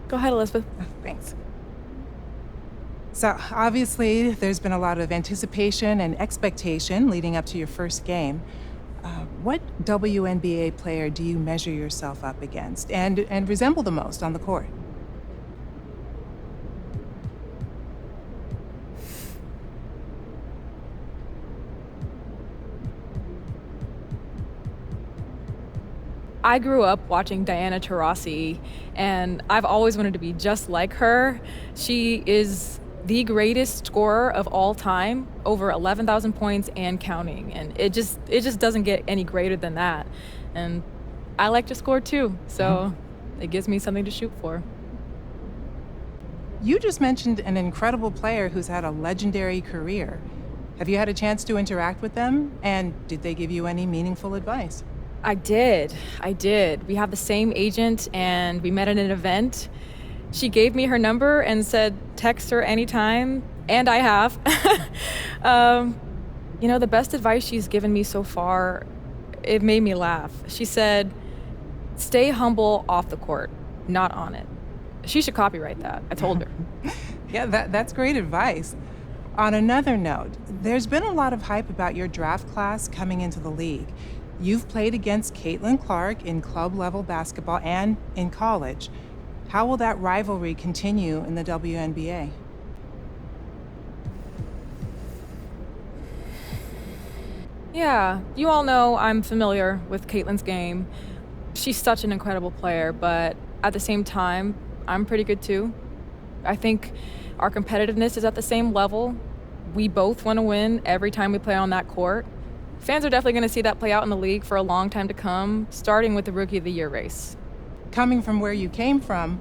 Go ahead, Elizabeth. Thanks. So obviously, there's been a lot of anticipation and expectation leading up to your first game. What WNBA player do you measure yourself up against and resemble the most on the court? I grew up watching Diana Taurasi, and I've always wanted to be just like her. She is the greatest scorer of all time, over 11,000 points and counting, and it just doesn't get any greater than that. And I like to score too, so it gives me something to shoot for. You just mentioned an incredible player who's had a legendary career. Have you had a chance to interact with them? And did they give you any meaningful advice? I did. We have the same agent, and we met at an event. She gave me her number and said, text her anytime, and I have. The best advice she's given me so far, it made me laugh. She said, stay humble off the court, not on it. She should copyright that. I told her. Yeah, that's great advice. On another note, there's been a lot of hype about your draft class coming into the league. You've played against Caitlin Clark in club-level basketball and in college. How will that rivalry continue in the WNBA? Yeah, you all know I'm familiar with Caitlin's game. She's such an incredible player, but at the same time, I'm pretty good too. I think our competitiveness is at the same level. We both want to win every time we play on that court. Fans are definitely going to see that play out in the league for a long time to come, starting with the Rookie of the Year race. Coming from where you came from,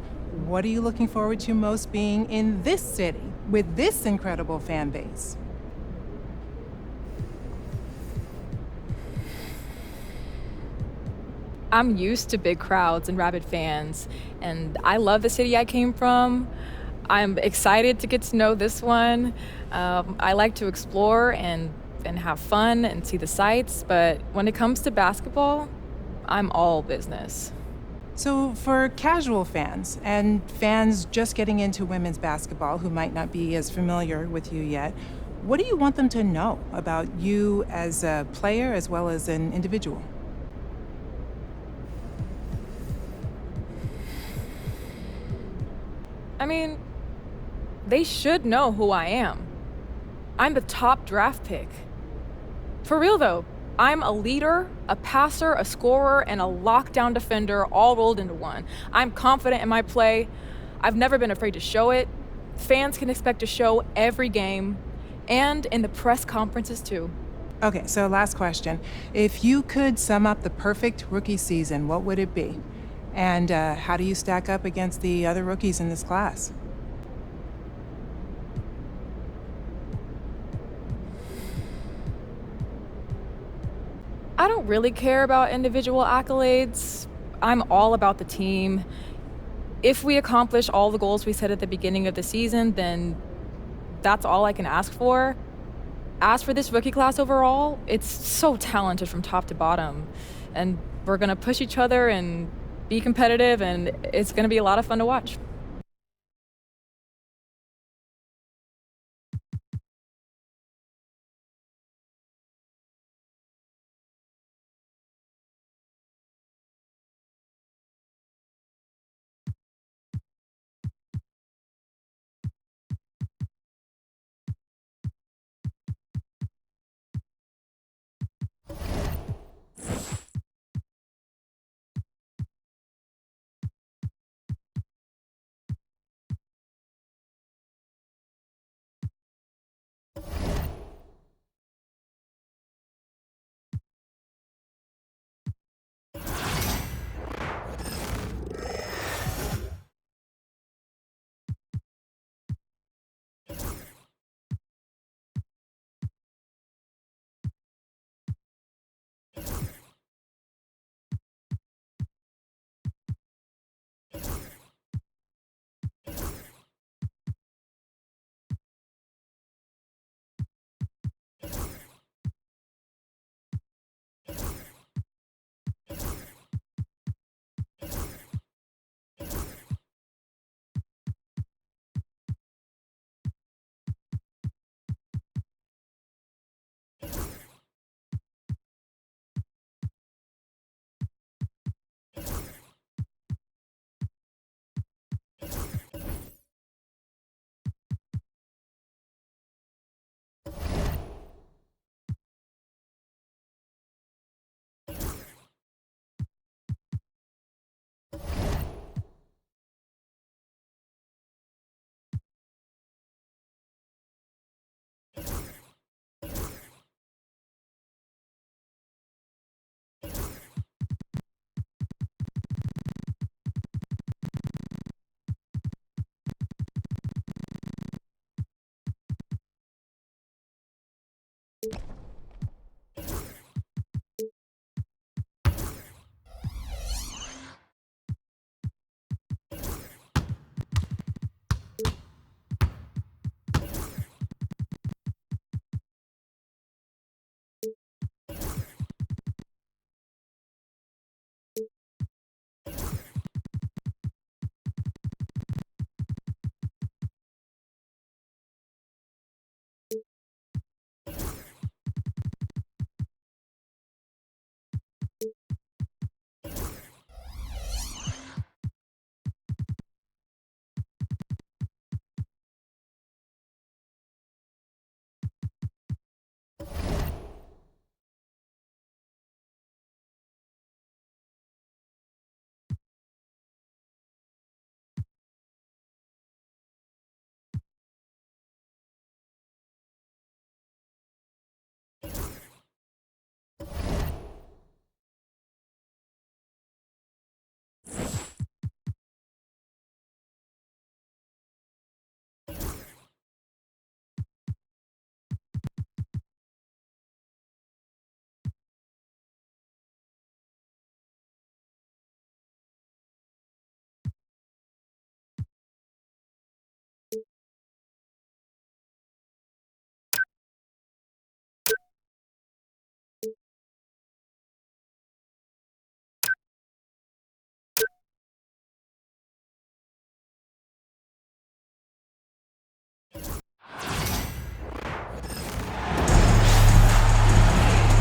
what are you looking forward to most being in this city with this incredible fan base? I'm used to big crowds and rabid fans, and I love the city I came from. I'm excited to get to know this one. I like to explore and have fun and see the sights, but when it comes to basketball, I'm all business. So for casual fans and fans just getting into women's basketball who might not be as familiar with you yet, What do you want them to know about you as a player as well as an individual? I mean, they should know who I am. I'm the top draft pick. For real though, I'm a leader, a passer, a scorer, and a lockdown defender all rolled into one. I'm confident in my play. I've never been afraid to show it. Fans can expect to show every game, and in the press conferences too. Okay, so last question. If you could sum up the perfect rookie season, what would it be? And how do you stack up against the other rookies in this class? I don't really care about individual accolades. I'm all about the team. If we accomplish all the goals we set at the beginning of the season, then that's all I can ask for. As for this rookie class overall, it's so talented from top to bottom. And we're going to push each other and be competitive, and it's going to be a lot of fun to watch.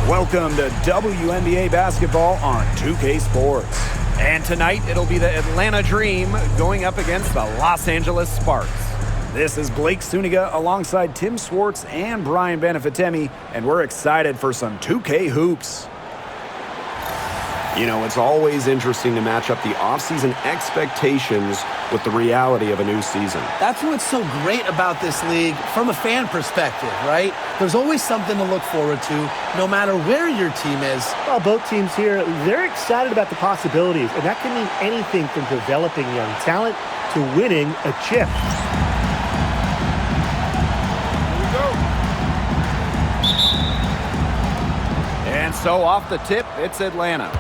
Welcome to WNBA basketball on 2K Sports. And tonight it'll be the Atlanta Dream going up against the Los Angeles Sparks. This is Blake Suniga alongside Tim Swartz and Brian Benefitemi, and we're excited for some 2K hoops. You know, it's always interesting to match up the offseason expectations with the reality of a new season. That's what's so great about this league from a fan perspective, right? There's always something to look forward to, no matter where your team is. Well, both teams here, they're excited about the possibilities, and that can mean anything from developing young talent to winning a chip. And so off the tip, it's Atlanta.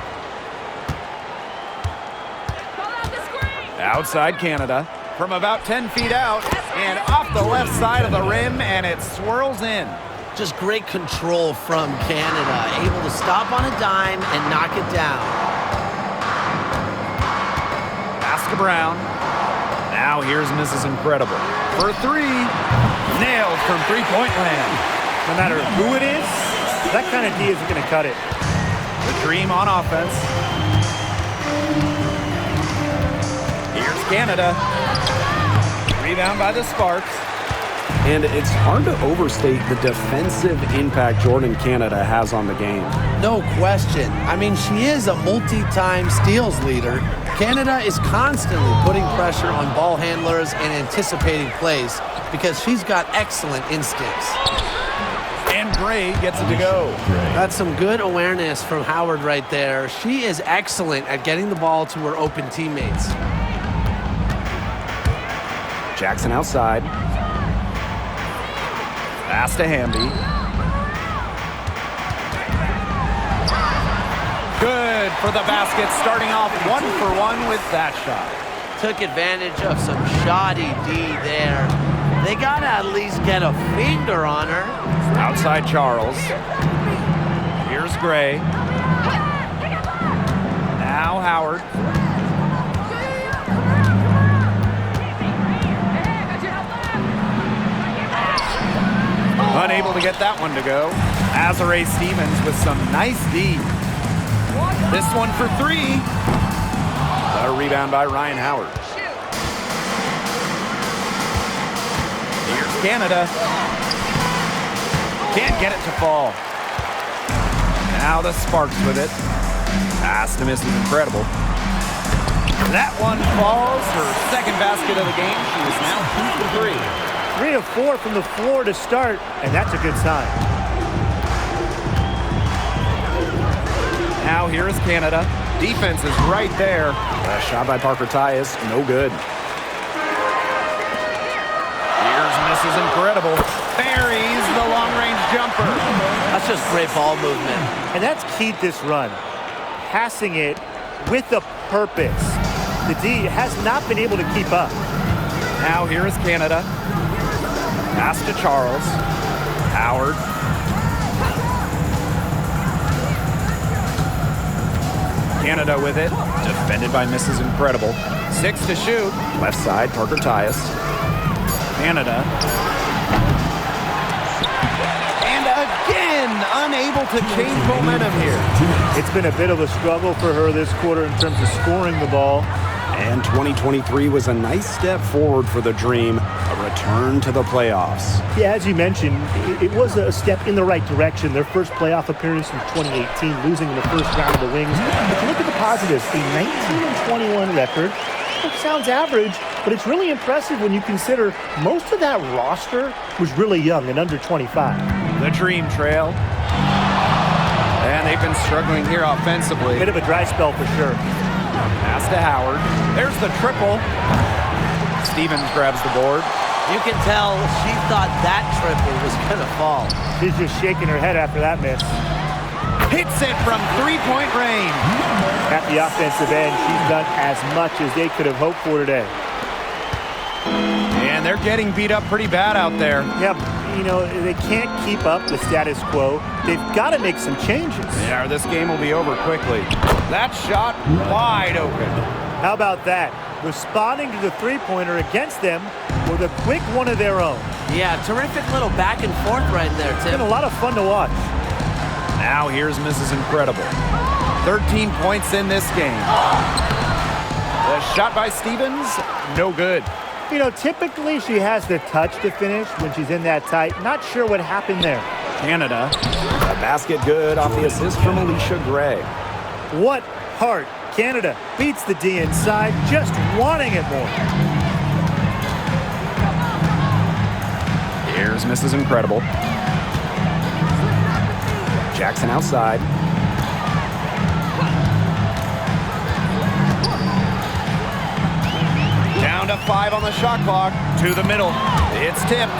Outside Canada, from about 10 feet out, and off the left side of the rim, and it swirls in. Just great control from Canada, able to stop on a dime and knock it down. Pass to Brown. Now here's Mrs. Incredible. For three, nailed from three-point land. No matter who it is, that kind of D isn't going to cut it. The Dream on offense. Here's Canada. Rebound by the Sparks. And it's hard to overstate the defensive impact Jordan Canada has on the game. No question. I mean, she is a multi-time steals leader. Canada is constantly putting pressure on ball handlers and anticipating plays because she's got excellent instincts. And Gray gets it to go. That's some good awareness from Howard right there. She is excellent at getting the ball to her open teammates. Jackson outside. Pass to Hamby. Good for the basket, starting off 1-for-1 with that shot. Took advantage of some shoddy D there. They got to at least get a finger on her. Outside Charles. Here's Gray. Now Howard. Unable to get that one to go. Azare Stevens with some nice D. This one for three. A rebound by Ryan Howard. Here's Canada. Can't get it to fall. Now the Sparks with it. Pass to Mrs. Incredible. That one falls. Her second basket of the game. She is now 2 for 3. 3 of 4 from the floor to start, and that's a good sign. Now here is Canada. Defense is right there. A shot by Parker Tyus, no good. Here's Mrs. Incredible. Buries the long-range jumper. That's just great ball movement. And that's keyed this run. Passing it with a purpose. The D has not been able to keep up. Now here is Canada. Pass to Charles. Howard. Canada with it. Defended by Mrs. Incredible. 6 to shoot. Left side, Parker Tyus. Canada. And again, unable to change momentum here. It's been a bit of a struggle for her this quarter in terms of scoring the ball. And 2023 was a nice step forward for the Dream, a return to the playoffs. Yeah, as you mentioned, it was a step in the right direction. Their first playoff appearance in 2018, losing in the first round of the Wings. But you look at the positives, a 19-21 record. It sounds average, but it's really impressive when you consider most of that roster was really young and under 25. The Dream trail. And they've been struggling here offensively. Bit of a dry spell for sure. Pass to Howard. There's the triple. Stevens grabs the board. You can tell she thought that triple was going to fall. She's just shaking her head after that miss. Hits it from three-point range. At the offensive end, she's done as much as they could have hoped for today. And they're getting beat up pretty bad out there. Yeah, you know, they can't keep up the status quo. They've got to make some changes. Yeah, this game will be over quickly. That shot wide open. How about that? Responding to the three-pointer against them with a quick one of their own. Yeah, terrific little back and forth right there, It's Tim. been a lot of fun to watch. Now here's Mrs. Incredible. 13 points in this game. The shot by Stevens, no good. You know, typically she has the touch to finish when she's in that tight. Not sure what happened there. Canada. A basket good off the assist from Alicia Gray. What heart. Canada beats the D inside, just wanting it more. Here's Mrs. Incredible. Jackson outside. Down to 5 on the shot clock. To the middle. It's tipped.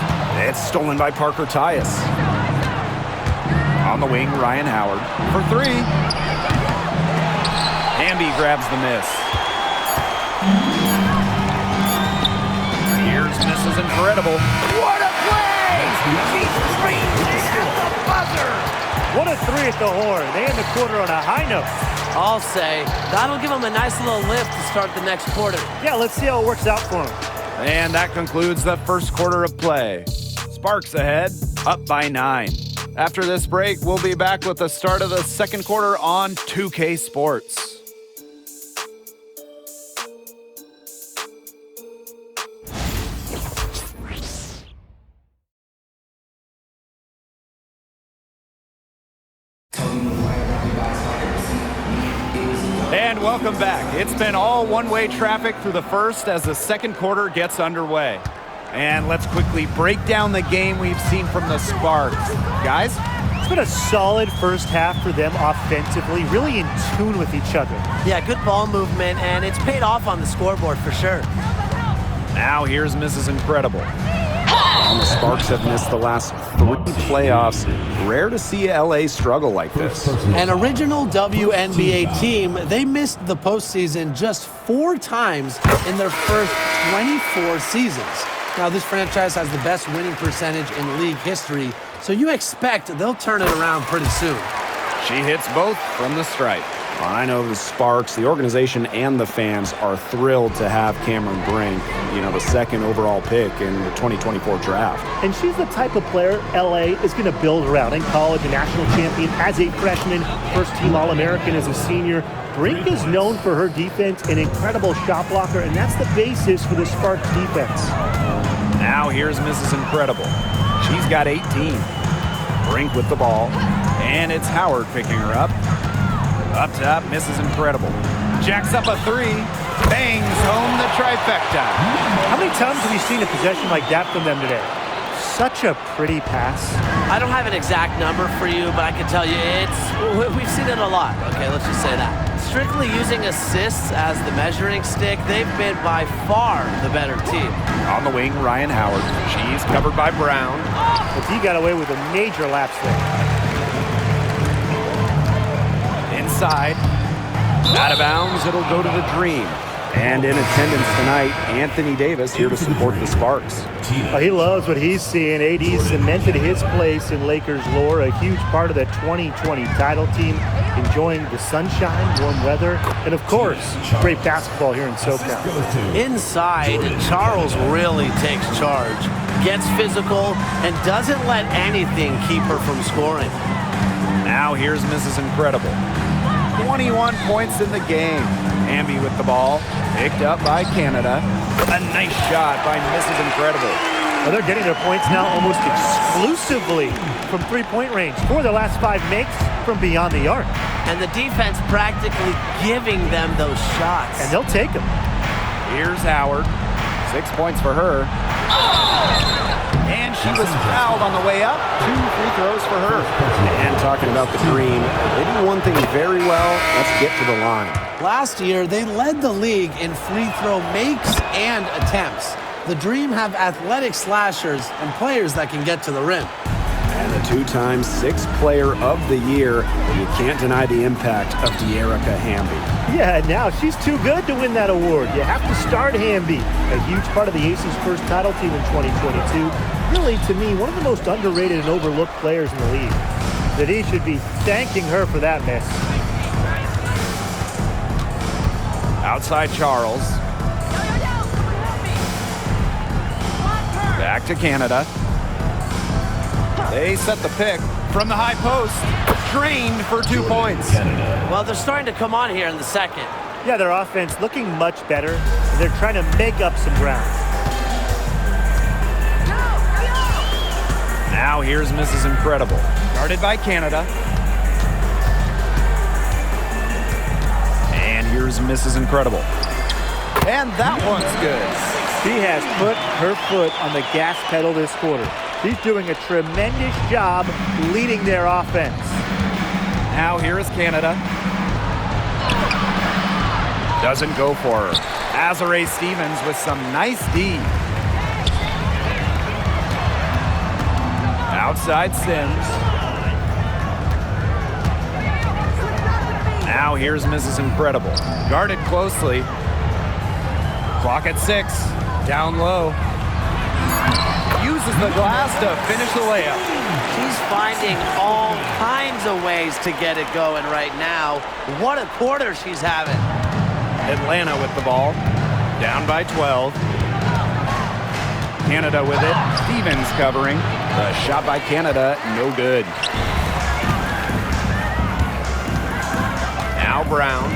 It's stolen by Parker Tyus. On the wing, Ryan Howard for 3. Hamby grabs the miss. Here's Mrs. Incredible. What a play! She screamed it at the buzzer! What a 3 at the horn. They end the quarter on a high note. I'll say that'll give them a nice little lift to start the next quarter. Yeah, let's see how it works out for them. And that concludes the first quarter of play. Sparks ahead, up by 9. After this break, we'll be back with the start of the second quarter on 2K Sports. And welcome back. It's been all one-way traffic through the first as the second quarter gets underway. And let's quickly break down the game we've seen from the Sparks. Guys? It's been a solid first half for them offensively, really in tune with each other. Yeah, good ball movement, and it's paid off on the scoreboard for sure. Now here's Mrs. Incredible. And the Sparks have missed the last 3 playoffs. Rare to see LA struggle like this. An original WNBA team, they missed the postseason just 4 times in their first 24 seasons. Now, this franchise has the best winning percentage in league history, so you expect they'll turn it around pretty soon. She hits both from the stripe. I know the Sparks, the organization, and the fans are thrilled to have Cameron Brink, the second overall pick in the 2024 draft. And she's the type of player LA is going to build around. In college, a national champion as a freshman, first-team All-American as a senior. Brink is known for her defense, an incredible shot blocker, and that's the basis for the Sparks defense. Now here's Mrs. Incredible. She's got 18. Brink with the ball, and it's Howard picking her up. Up top, Mrs. Incredible. Jacks up a 3, bangs home the trifecta. How many times have you seen a possession like that from them today? Such a pretty pass. I don't have an exact number for you, but I can tell you we've seen it a lot. Okay, let's just say that. Strictly using assists as the measuring stick, they've been by far the better team. On the wing, Ryan Howard. She's covered by Brown. But he got away with a major lapse there. Inside. Out of bounds, it'll go to the Dream. And in attendance tonight, Anthony Davis here to support the Sparks. He loves what he's seeing. AD cemented his place in Lakers lore, a huge part of the 2020 title team, enjoying the sunshine, warm weather, and of course, great basketball here in SoCal. Inside, Charles really takes charge, gets physical, and doesn't let anything keep her from scoring. Now here's Mrs. Incredible. 21 points in the game. Hamby with the ball, picked up by Canada. A nice shot by Mrs. Incredible. Well, they're getting their points now almost exclusively from three-point range. 4 of their last 5 makes from beyond the arc. And the defense practically giving them those shots. And they'll take them. Here's Howard. 6 points for her. And she was fouled on the way up. 2 free throws for her. And talking about the Dream, they do one thing very well. Let's get to the line. Last year, they led the league in free throw makes and attempts. The Dream have athletic slashers and players that can get to the rim. And the 2-time 6th Player of the Year. You can't deny the impact of De'Erica Hamby. Yeah, now she's too good to win that award. You have to start Hamby, a huge part of the Aces' first title team in 2022. Really, to me, one of the most underrated and overlooked players in the league. That he should be thanking her for that miss. Outside Charles. Back to Canada. They set the pick. from the high post. Drained for 2 points. Well, they're starting to come on here in the second. Yeah, their offense looking much better, and they're trying to make up some ground. Now here's Mrs. Incredible. Guarded by Canada. And here's Mrs. Incredible. And that one's good. She has put her foot on the gas pedal this quarter. She's doing a tremendous job leading their offense. Now here is Canada. Doesn't go for her. Azare Stevens with some nice D. Outside Sims. Now here's Mrs. Incredible. Guarded closely. Clock at 6. Down low. Uses the glass to finish the layup. She's finding all kinds of ways to get it going right now. What a quarter she's having. Atlanta with the ball. Down by 12. Canada with it. Stevens covering. The shot by Canada, no good. Now Brown.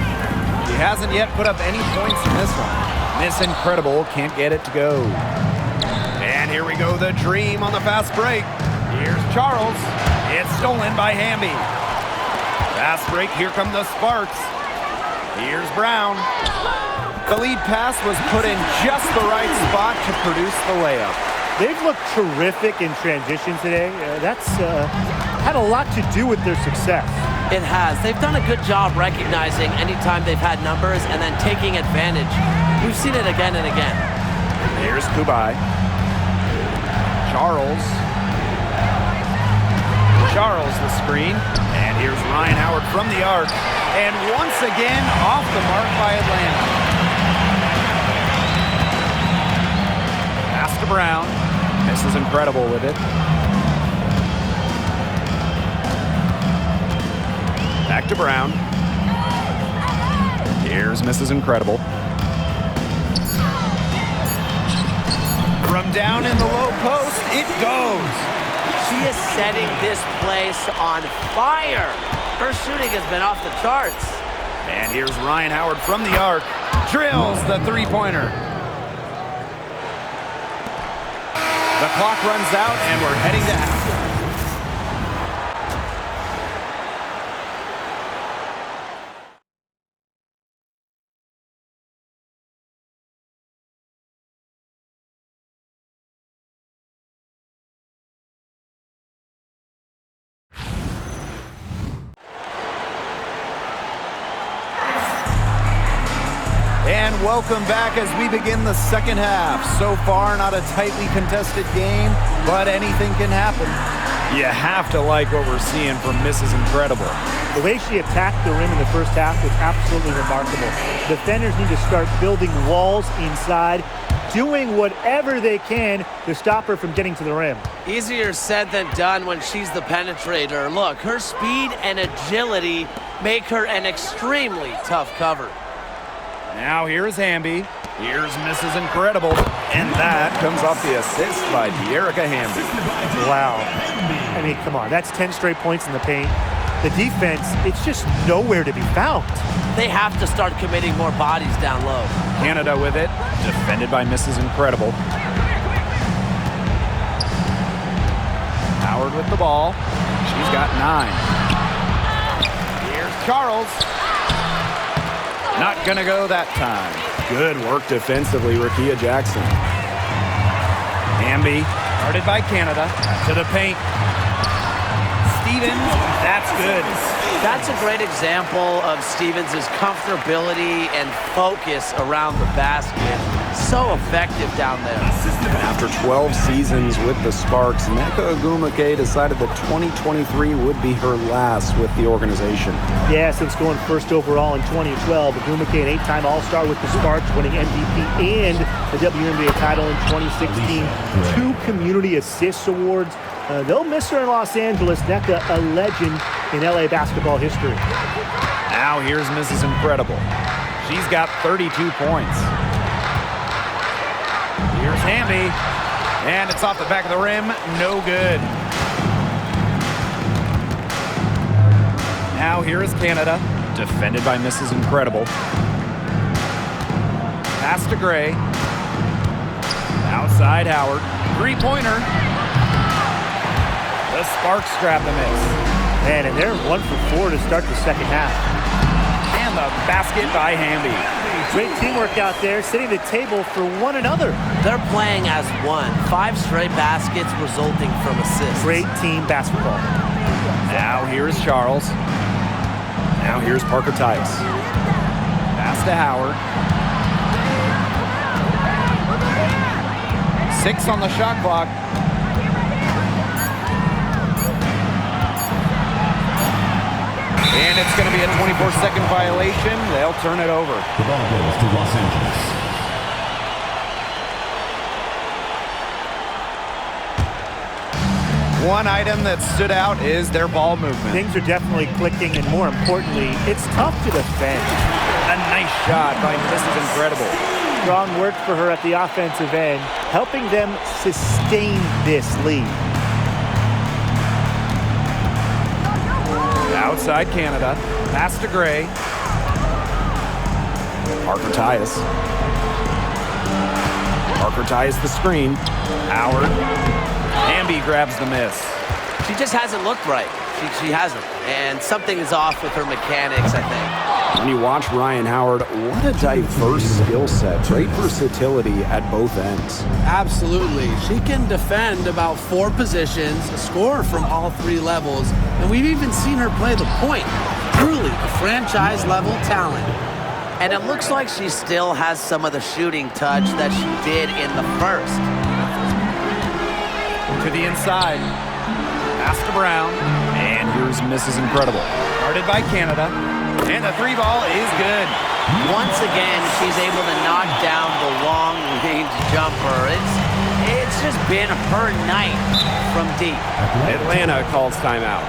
He hasn't yet put up any points in this one. Miss Incredible can't get it to go. And here we go, the dream on the fast break. Here's Charles. It's stolen by Hamby. Fast break, here come the Sparks. Here's Brown. The lead pass was put in just the right spot to produce the layup. They've looked terrific in transition today. That's had a lot to do with their success. It has. They've done a good job recognizing anytime they've had numbers and then taking advantage. We've seen it again and again. Here's Kubai. Charles the screen. And here's Ryan Howard from the arc. And once again, off the mark by Atlanta. Pass to Brown. Mrs. Incredible with it. Back to Brown. Here's Mrs. Incredible. From down in the low post, it goes. She is setting this place on fire. Her shooting has been off the charts. And here's Ryan Howard from the arc. Drills the three-pointer. The clock runs out, and we're heading to halftime. And welcome back as we begin the second half. So far, not a tightly contested game, but anything can happen. You have to like what we're seeing from Mrs. Incredible. The way she attacked the rim in the first half was absolutely remarkable. Defenders need to start building walls inside, doing whatever they can to stop her from getting to the rim. Easier said than done when she's the penetrator. Look, her speed and agility make her an extremely tough cover. Now here's Hamby. Here's Mrs. Incredible. And that comes off the assist by De'Erica Hamby. Wow. I mean, come on. That's 10 straight points in the paint. The defense, it's just nowhere to be found. They have to start committing more bodies down low. Canada with it. Defended by Mrs. Incredible. Howard with the ball. She's got 9. Here's Charles. Not gonna go that time. Good work defensively, Rakia Jackson. Hamby, guarded by Canada, to the paint. Stevens, that's good. That's a great example of Stevens' comfortability and focus around the basket. So effective down there. After 12 seasons with the Sparks, Nneka Ogwumike decided that 2023 would be her last with the organization. Yeah, since going first overall in 2012, Ogwumike, an 8-time All-Star with the Sparks, winning MVP and the WNBA title in 2016. 2 Community Assists Awards. They'll miss her in Los Angeles. Nneka, a legend in LA basketball history. Now here's Mrs. Incredible. She's got 32 points. Here's Hamby, and it's off the back of the rim, no good. Now here is Canada, defended by Mrs. Incredible. Pass to Gray. Outside Howard. Three-pointer. The Sparks grab the miss. Man, and they're 1 for 4 to start the second half. And the basket by Hamby. Great teamwork out there, setting the table for one another. They're playing as one. 5 straight baskets resulting from assists. Great team basketball. Now here's Charles. Now here's Parker Tice. Pass to Howard. 6 on the shot clock. And it's going to be a 24-second violation. They'll turn it over. The ball goes to Los Angeles. One item that stood out is their ball movement. Things are definitely clicking, and more importantly, it's tough to defend. A nice shot by Mrs. Incredible. Strong work for her at the offensive end, helping them sustain this lead. Outside Canada. Pass to Gray. Parker Tyus. Parker Tyus the screen. Howard. Hamby grabs the miss. She just hasn't looked right. She hasn't. And something is off with her mechanics, I think. When you watch Ryan Howard, what a diverse skill set. Great versatility at both ends. Absolutely. She can defend about 4 positions, score from all 3 levels, and we've even seen her play the point. Truly a franchise-level talent. And it looks like she still has some of the shooting touch that she did in the first. To the inside. Pass to Brown. And here's Mrs. Incredible. Guarded by Canada. And the 3 ball is good. Once again, she's able to knock down the long-range jumper. It's just been her night from deep. Atlanta calls timeout.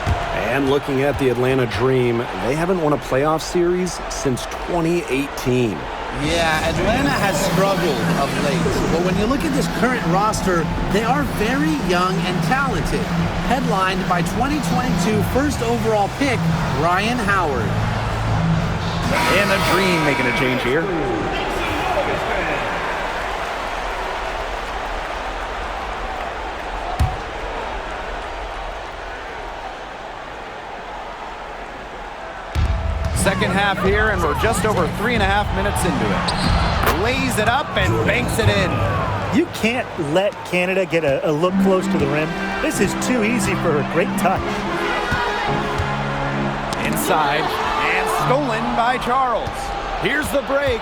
And looking at the Atlanta Dream, they haven't won a playoff series since 2018. Yeah, Atlanta has struggled of late. But when you look at this current roster, they are very young and talented. Headlined by 2022 first overall pick, Ryan Howard. And the Dream making a change here. Second half here, and we're just over 3.5 minutes into it. Lays it up and banks it in. You can't let Canada get a look close to the rim. This is too easy for her. Great touch. Inside, and stolen by Charles. Here's the break.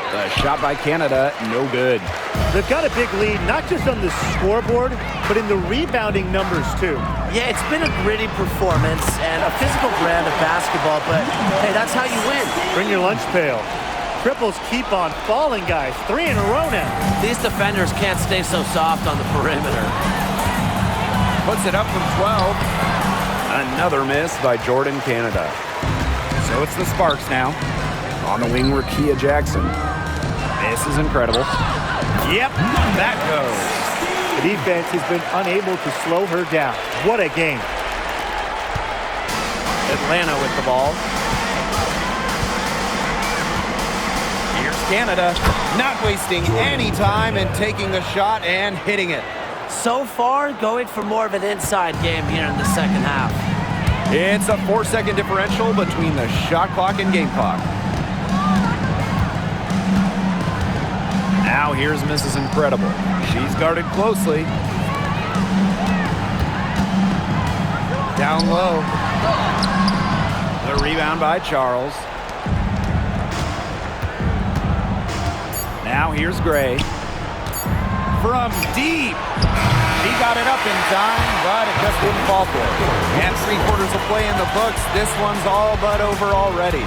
The shot by Canada, no good. They've got a big lead, not just on the scoreboard, but in the rebounding numbers, too. Yeah, it's been a gritty performance and a physical brand of basketball, but hey, that's how you win. Bring your lunch pail. Triples keep on falling, guys. 3 in a row now. These defenders can't stay so soft on the perimeter. Puts it up from 12. Another miss by Jordan Canada. So it's the Sparks now. On the wing, Rakia Jackson. This is incredible. Yep, that goes. The defense has been unable to slow her down. What a game. Atlanta with the ball. Here's Canada, not wasting any time and taking the shot and hitting it. So far, going for more of an inside game here in the second half. It's a 4-second differential between the shot clock and game clock. Now here's Mrs. Incredible. She's guarded closely. Down low. The rebound by Charles. Now here's Gray. From deep. He got it up in time, but it just didn't fall for him. And 3/4 of play in the books. This one's all but over already.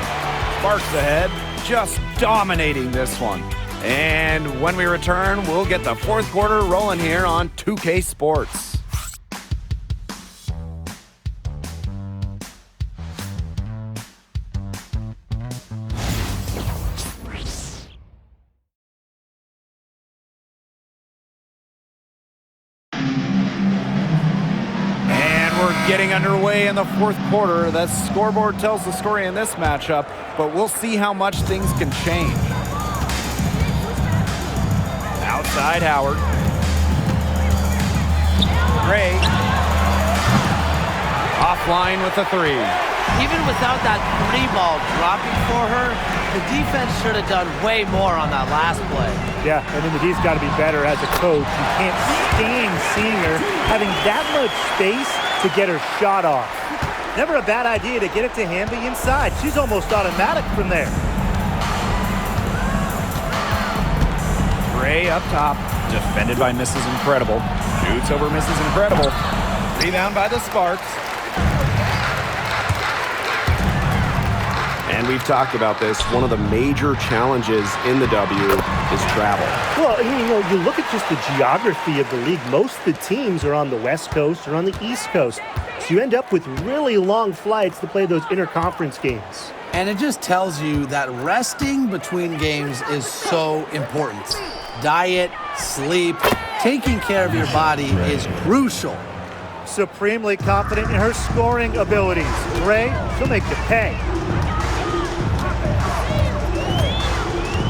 Sparks ahead, just dominating this one. And when we return, we'll get the 4th quarter rolling here on 2K Sports. And we're Getting underway in the fourth quarter. The scoreboard tells the story in this matchup, but we'll see how much things can change. Outside Howard. Gray. Offline with the three. Even without that three ball dropping for her, the defense should have done way more on that last play. Yeah, and then the D's got to be better as a coach. You can't stand seeing her having that much space to get her shot off. Never a bad idea to get it to Hamby inside. She's almost automatic from there. Gray up top, defended by Mrs. Incredible. Shoots over Mrs. Incredible. Rebound by the Sparks. And we've talked about this. One of the major challenges in the W is travel. Well, you look at just the geography of the league. Most of the teams are on the West Coast or on the East Coast. So you end up with really long flights to play those interconference games. And it just tells you that resting between games is so important. Diet, sleep, taking care of your body is crucial. Supremely confident in her scoring abilities. Gray, she'll make you pay.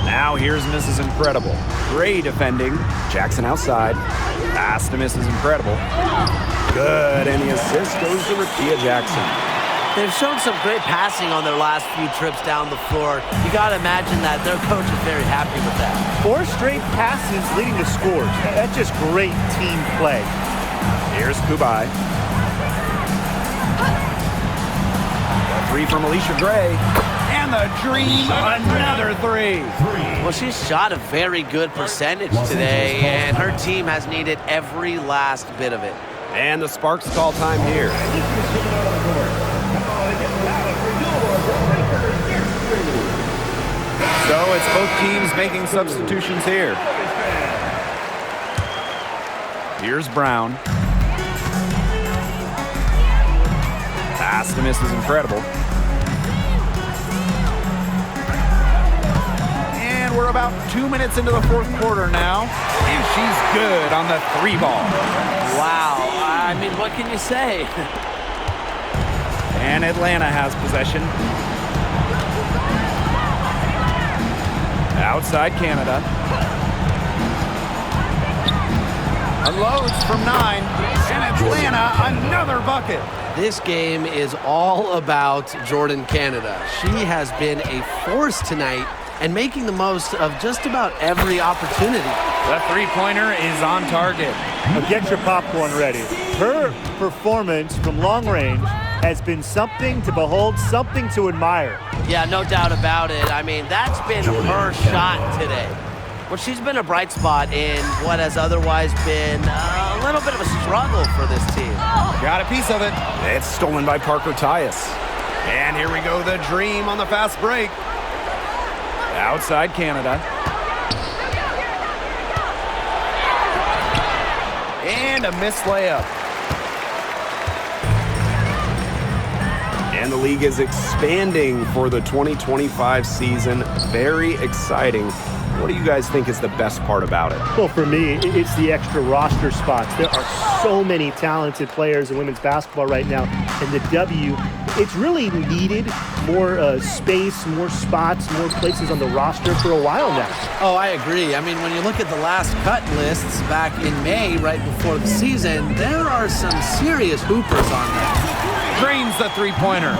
Now here's Mrs. Incredible. Gray defending. Jackson outside. Pass to Mrs. Incredible. Good, and the assist goes to Rakia Jackson. They've shown some great passing on their last few trips down the floor. You got to imagine that their coach is very happy with that. 4 straight passes leading to scores. That's just great team play. Here's Kubai. The three from Alicia Gray. And the dream, another three. Well, she's shot a very good percentage today, and her team has needed every last bit of it. And the Sparks call time here. So it's both teams making substitutions here. Here's Brown. Pass to Mrs. Incredible. And we're about 2 minutes into the fourth quarter now. And she's good on the three ball. Wow. I mean, what can you say? And Atlanta has possession. Outside Canada. Unloads from 9. And Atlanta, another bucket. This game is all about Jordan Canada. She has been a force tonight and making the most of just about every opportunity. The three-pointer is on target. Now get your popcorn ready. Her performance from long range has been something to behold, something to admire. Yeah, no doubt about it. I mean, that's been her shot today. Well, she's been a bright spot in what has otherwise been a little bit of a struggle for this team. Got a piece of it. It's stolen by Parker Tyus. And here we go, the dream on the fast break. Outside Canada. And a missed layup. And the league is expanding for the 2025 season. Very exciting. What do you guys think is the best part about it? Well, for me, it's the extra roster spots. There are so many talented players in women's basketball right now. And the W, it's really needed more space, more spots, more places on the roster for a while now. Oh, I agree. I mean, when you look at the last cut lists back in May, right before the season, there are some serious hoopers on there. Drains the three-pointer.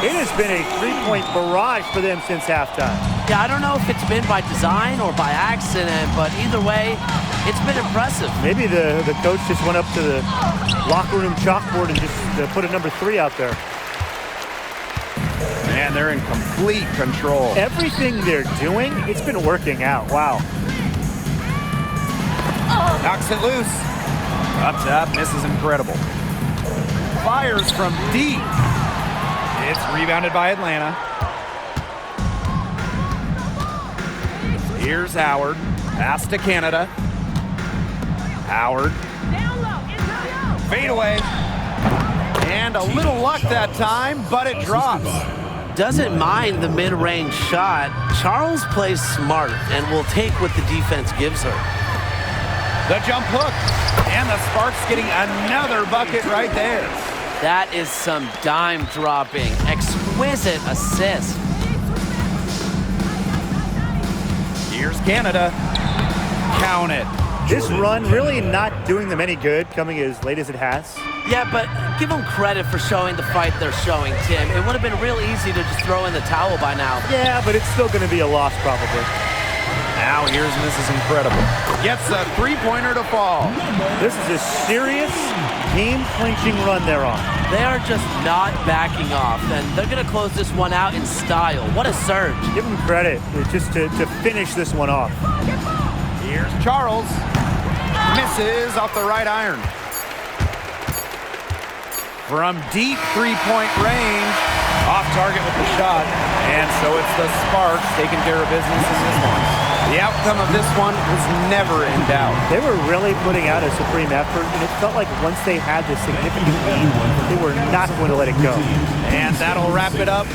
It has been a three-point barrage for them since halftime. Yeah, I don't know if it's been by design or by accident, but either way, it's been impressive. Maybe the coach just went up to the locker room chalkboard and just put a number 3 out there. Man, they're in complete control. Everything they're doing, it's been working out. Wow. Knocks it loose. Up top, Mrs. Incredible. Fires from deep. It's rebounded by Atlanta. Here's Howard. Pass to Canada. Howard. Fade away. And a little luck that time, but it drops. Doesn't mind the mid-range shot. Charles plays smart and will take what the defense gives her. The jump hook. And the Sparks getting another bucket right there. That is some dime dropping, exquisite assist. Here's Canada. Count it. This run really not doing them any good, coming as late as it has. Yeah, but give them credit for showing the fight they're showing, Tim. It would have been real easy to just throw in the towel by now. Yeah, but it's still going to be a loss probably. Now here's Mrs. Incredible. Gets a three-pointer to fall. This is a serious game-clinching run they're on. They are just not backing off, and they're going to close this one out in style. What a surge. Give them credit just to finish this one off. Here's Charles. Misses off the right iron. From deep three-point range, off target with the shot. And so it's the Sparks taking care of business in this one. The outcome of this one was never in doubt. They were really putting out a supreme effort, and it felt like once they had this significant lead, they were not going to let it go. And that'll wrap it up.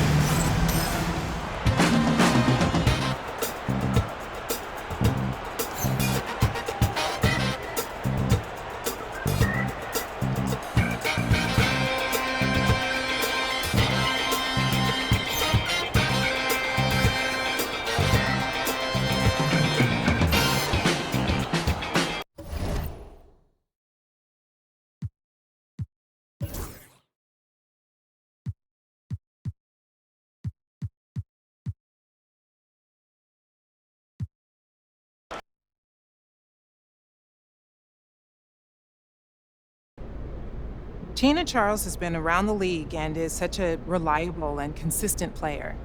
Tina Charles has been around the league and is such a reliable and consistent player.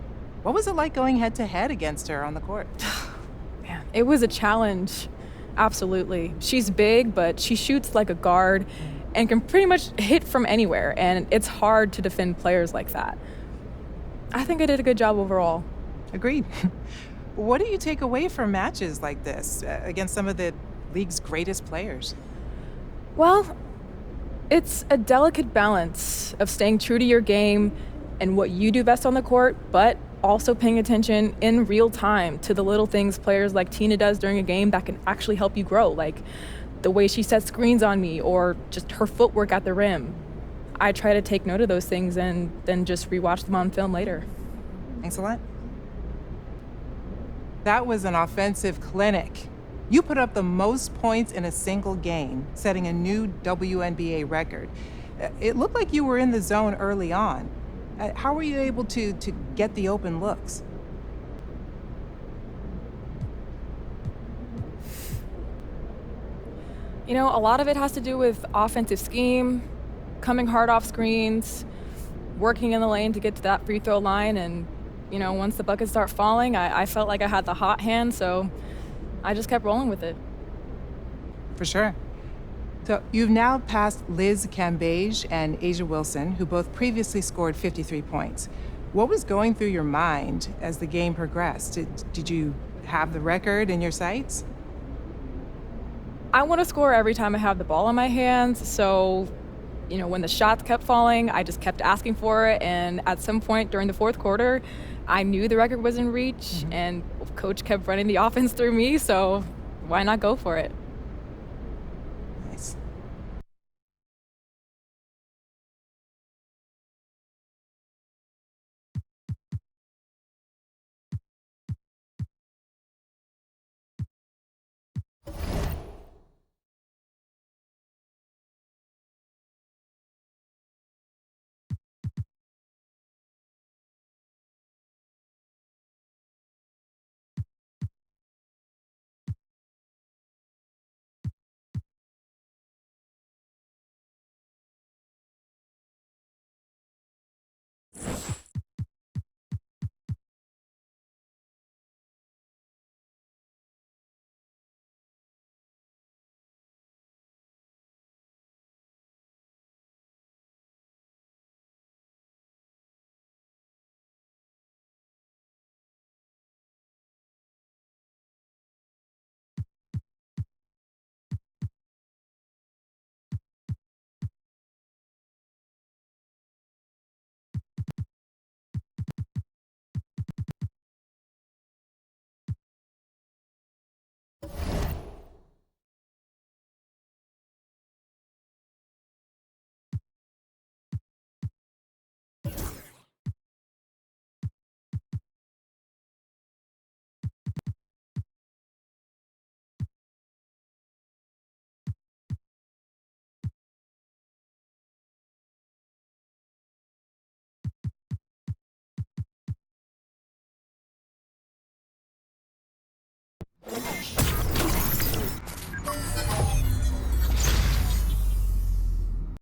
What was it like going head-to-head against her on the court? Man, it was a challenge. Absolutely. She's big, but she shoots like a guard and can pretty much hit from anywhere, and it's hard to defend players like that. I think I did a good job overall. Agreed. What do you take away from matches like this against some of the league's greatest players? Well, it's a delicate balance of staying true to your game and what you do best on the court, but also paying attention in real time to the little things players like Tina does during a game that can actually help you grow, like the way she sets screens on me or just her footwork at the rim. I try to take note of those things and then just rewatch them on film later. Thanks a lot. That was an offensive clinic. You put up the most points in a single game, setting a new WNBA record. It looked like you were in the zone early on. How were you able to get the open looks? You know, a lot of it has to do with offensive scheme, coming hard off screens, working in the lane to get to that free throw line, and, you know, once the buckets start falling, I felt like I had the hot hand, so I just kept rolling with it. For sure. So you've now passed Liz Cambage and Asia Wilson, who both previously scored 53 points. What was going through your mind as the game progressed? Did you have the record in your sights? I want to score every time I have the ball in my hands, so, you know, when the shots kept falling, I just kept asking for it, and at some point during the fourth quarter, I knew the record was in reach, and Coach kept running the offense through me, so why not go for it?